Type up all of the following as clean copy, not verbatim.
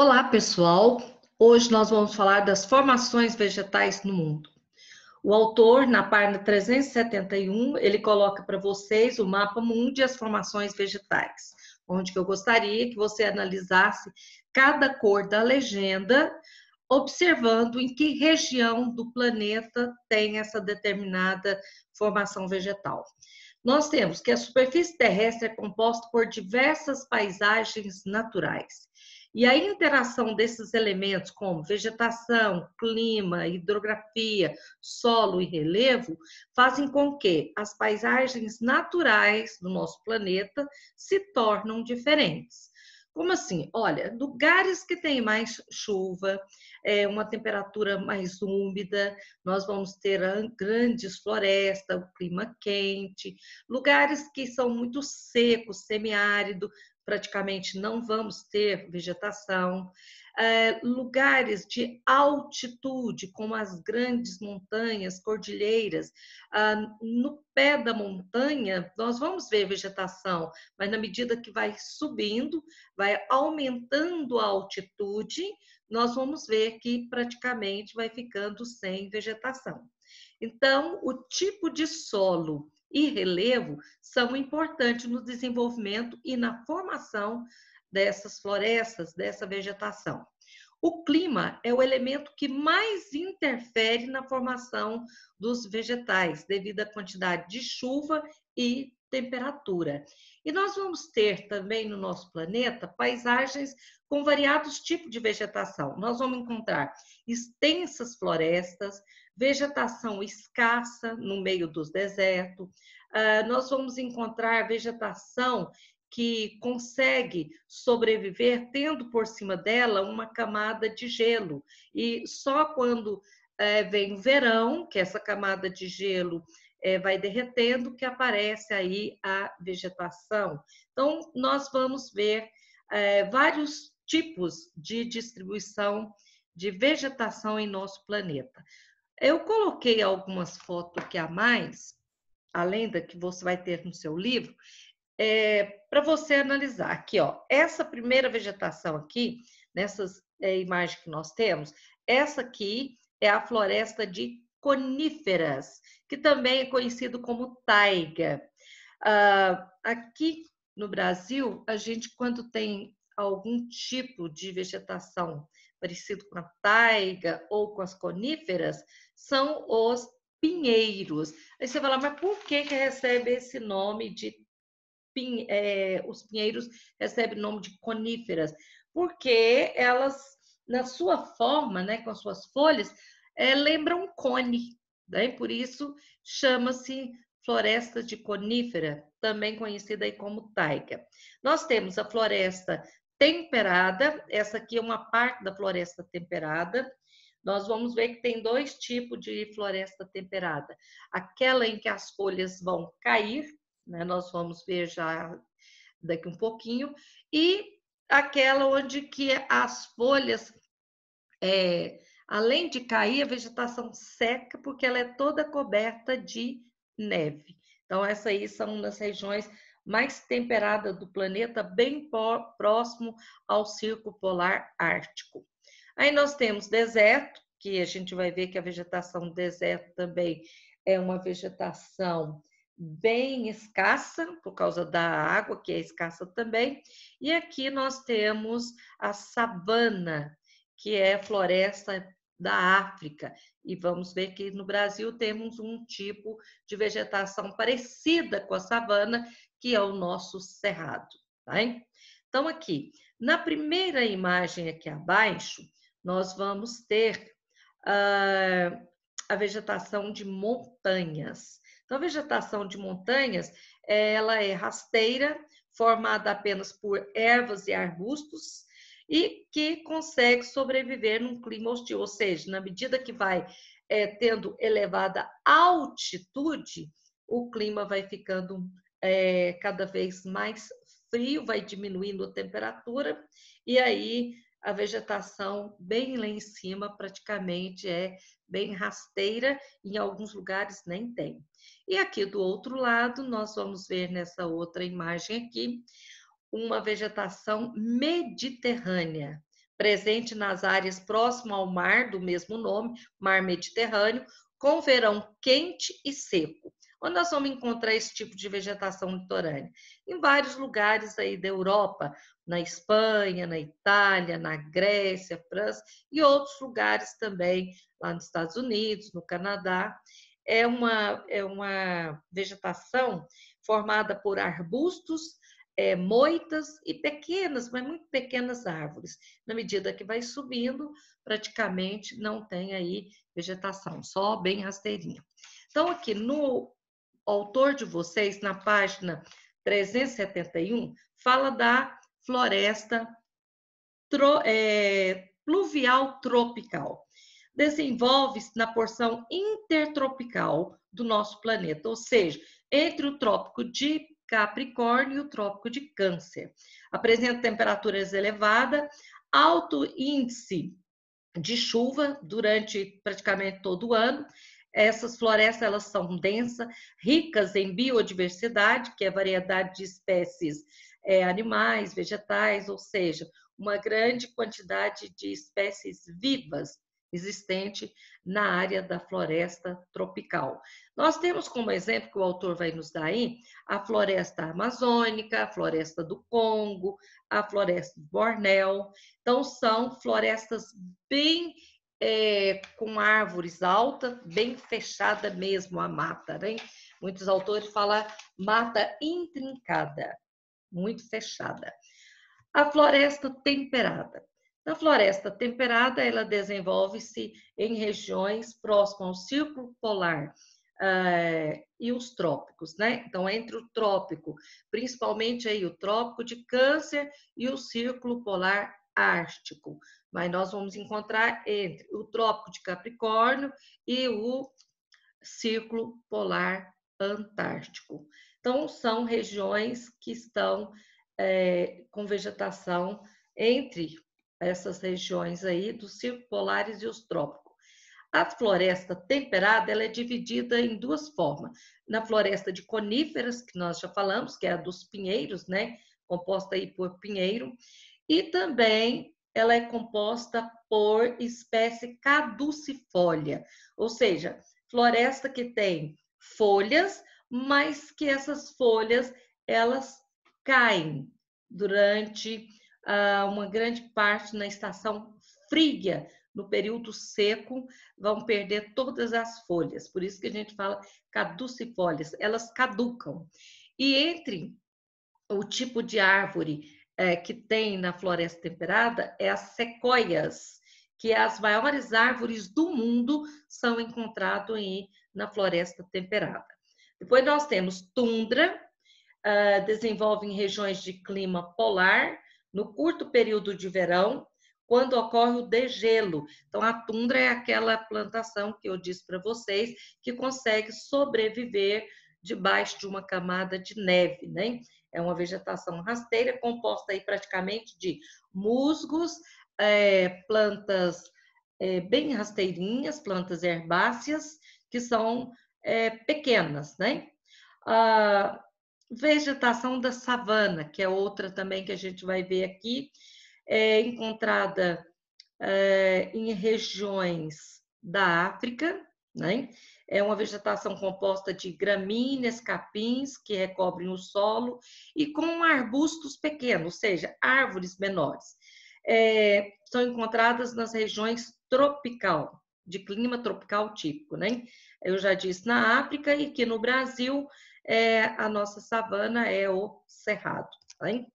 Olá, pessoal! Hoje nós vamos falar das formações vegetais no mundo. O autor, na página 371, ele coloca para vocês o mapa mundo e as formações vegetais, onde que eu gostaria que você analisasse cada cor da legenda, observando em que região do planeta tem essa determinada formação vegetal. Nós temos que a superfície terrestre é composta por diversas paisagens naturais. E a interação desses elementos, como vegetação, clima, hidrografia, solo e relevo, fazem com que as paisagens naturais do nosso planeta se tornem diferentes. Como assim? Olha, lugares que têm mais chuva, uma temperatura mais úmida, nós vamos ter grandes florestas, o clima quente, lugares que são muito secos, semiárido, praticamente não vamos ter vegetação. Lugares de altitude, como as grandes montanhas, cordilheiras, no pé da montanha nós vamos ver vegetação, mas na medida que vai subindo, vai aumentando a altitude, nós vamos ver que praticamente vai ficando sem vegetação. Então, o tipo de solo e relevo são importantes no desenvolvimento e na formação dessas florestas, dessa vegetação. O clima é o elemento que mais interfere na formação dos vegetais, devido à quantidade de chuva e temperatura. E nós vamos ter também no nosso planeta paisagens com variados tipos de vegetação. Nós vamos encontrar extensas florestas, vegetação escassa no meio dos desertos. Nós vamos encontrar vegetação que consegue sobreviver tendo por cima dela uma camada de gelo. E só quando vem o verão, que essa camada de gelo vai derretendo, que aparece aí a vegetação. Então, nós vamos ver vários tipos de distribuição de vegetação em nosso planeta. Eu coloquei algumas fotos aqui a mais, além da que você vai ter no seu livro, para você analisar. Aqui, ó, essa primeira vegetação aqui, nessas imagens que nós temos, essa aqui é a floresta de coníferas, que também é conhecido como taiga. Aqui no Brasil, a gente, quando tem algum tipo de vegetação parecido com a taiga ou com as coníferas, são os pinheiros. Aí você fala, mas por que recebe esse nome de os pinheiros recebem o nome de coníferas? Porque elas, na sua forma, né, com as suas folhas, lembram um cone, né? Por isso chama-se floresta de conífera, também conhecida aí como taiga. Nós temos a floresta temperada, essa aqui é uma parte da floresta temperada. Nós vamos ver que tem dois tipos de floresta temperada. Aquela em que as folhas vão cair, né? Nós vamos ver já daqui um pouquinho, e aquela onde que as folhas, além de cair, a vegetação seca, porque ela é toda coberta de neve. Então, essas aí são nas regiões mais temperadas do planeta, bem próximo ao Círculo Polar Ártico. Aí nós temos deserto, que a gente vai ver que a vegetação do deserto também é uma vegetação bem escassa, por causa da água, que é escassa também. E aqui nós temos a savana, que é a floresta da África. E vamos ver que no Brasil temos um tipo de vegetação parecida com a savana, que é o nosso cerrado. Tá? Então, aqui, na primeira imagem aqui abaixo, nós vamos ter a vegetação de montanhas. Então, a vegetação de montanhas, ela é rasteira, formada apenas por ervas e arbustos, e que consegue sobreviver num clima hostil, ou seja, na medida que vai tendo elevada altitude, o clima vai ficando cada vez mais frio, vai diminuindo a temperatura, e aí a vegetação bem lá em cima praticamente é bem rasteira, em alguns lugares nem tem. E aqui do outro lado, nós vamos ver nessa outra imagem aqui, uma vegetação mediterrânea. presente nas áreas próximas ao mar do mesmo nome, mar Mediterrâneo, com verão quente e seco. Onde nós vamos encontrar esse tipo de vegetação litorânea? Em vários lugares aí da Europa, na Espanha, na Itália, na Grécia, França e outros lugares também, lá nos Estados Unidos, no Canadá. É uma vegetação formada por arbustos, moitas e pequenas, mas muito pequenas árvores. Na medida que vai subindo, praticamente não tem aí vegetação, só bem rasteirinha. Então, aqui no autor de vocês, na página 371, fala da floresta pluvial tropical. Desenvolve-se na porção intertropical do nosso planeta, ou seja, entre o trópico de Capricórnio e o trópico de Câncer. Apresenta temperaturas elevadas, alto índice de chuva durante praticamente todo o ano. Essas florestas elas são densas, ricas em biodiversidade, que é a variedade de espécies animais, vegetais, ou seja, uma grande quantidade de espécies vivas existente na área da floresta tropical. Nós temos como exemplo que o autor vai nos dar aí a floresta amazônica, a floresta do Congo, a floresta de Bornéu. Então, são florestas bem com árvores altas, bem fechada mesmo a mata, né? Muitos autores falam mata intrincada, muito fechada. A floresta temperada. Na floresta temperada, ela desenvolve-se em regiões próximas ao círculo polar e os trópicos, né? Então, entre o trópico, principalmente aí o trópico de Câncer e o círculo polar ártico. Mas nós vamos encontrar entre o trópico de Capricórnio e o círculo polar antártico. Então, são regiões que estão com vegetação entre essas regiões aí dos círculos polares e os trópicos. A floresta temperada ela é dividida em duas formas. Na floresta de coníferas, que nós já falamos, que é a dos pinheiros, né? Composta aí por pinheiro, e também ela é composta por espécie caducifólia, ou seja, floresta que tem folhas, mas que essas folhas elas caem durante uma grande parte na estação fria, no período seco, vão perder todas as folhas. Por isso que a gente fala caducifólias, elas caducam. E entre o tipo de árvore que tem na floresta temperada é as sequoias, que as maiores árvores do mundo são encontradas aí na floresta temperada. Depois nós temos tundra, desenvolve em regiões de clima polar, no curto período de verão, quando ocorre o degelo. Então, a tundra é aquela plantação que eu disse para vocês, que consegue sobreviver debaixo de uma camada de neve, né? É uma vegetação rasteira, composta aí praticamente de musgos, plantas bem rasteirinhas, plantas herbáceas, que são pequenas, né? Vegetação da savana, que é outra também que a gente vai ver aqui, é encontrada em regiões da África, né? É uma vegetação composta de gramíneas, capins, que recobrem o solo, e com arbustos pequenos, ou seja, árvores menores. São encontradas nas regiões tropical, de clima tropical típico, né? Eu já disse na África e aqui no Brasil, a nossa savana é o cerrado, né?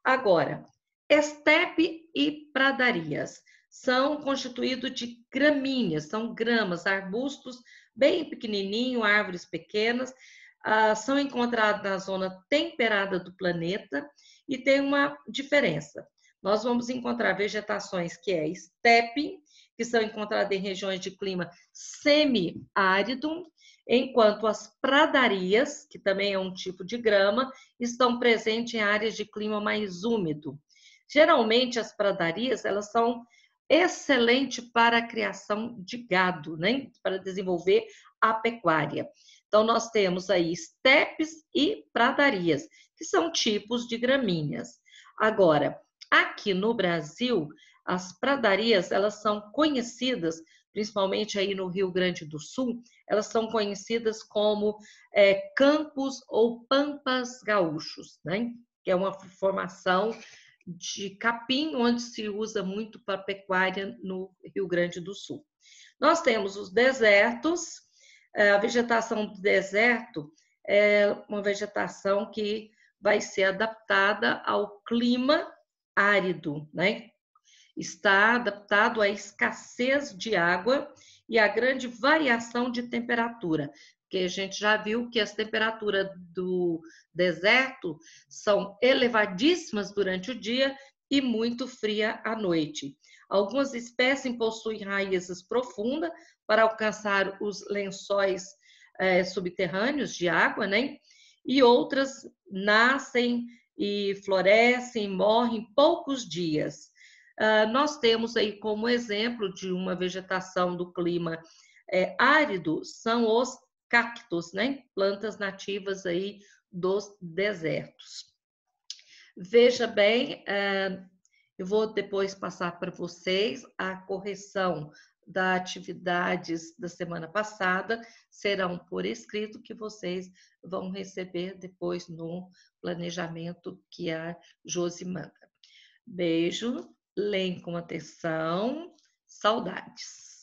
Agora, estepe e pradarias são constituídos de gramíneas, são gramas, arbustos bem pequenininhos, árvores pequenas, são encontrados na zona temperada do planeta e tem uma diferença. Nós vamos encontrar vegetações que é estepe, que são encontradas em regiões de clima semiárido, enquanto as pradarias, que também é um tipo de grama, estão presentes em áreas de clima mais úmido. Geralmente, as pradarias, elas são excelentes para a criação de gado, né? Para desenvolver a pecuária. Então, nós temos aí estepes e pradarias, que são tipos de gramíneas. Agora, Aqui no Brasil, as pradarias, elas são conhecidas, principalmente aí no Rio Grande do Sul, elas são conhecidas como campos ou pampas gaúchos, né? Que é uma formação de capim, onde se usa muito para pecuária no Rio Grande do Sul. Nós temos os desertos, a vegetação do deserto é uma vegetação que vai ser adaptada ao clima árido, né? Está adaptado à escassez de água e à grande variação de temperatura, porque a gente já viu que as temperaturas do deserto são elevadíssimas durante o dia e muito fria à noite. Algumas espécies possuem raízes profundas para alcançar os lençóis subterrâneos de água, né? E outras nascem e florescem, morrem em poucos dias. Nós temos aí como exemplo de uma vegetação do clima árido, são os cactos, né? Plantas nativas aí dos desertos. Veja bem, eu vou depois passar para vocês a correção das atividades da semana passada, serão por escrito que vocês vão receber depois no planejamento que a Josi manda. Beijo, leem com atenção, saudades.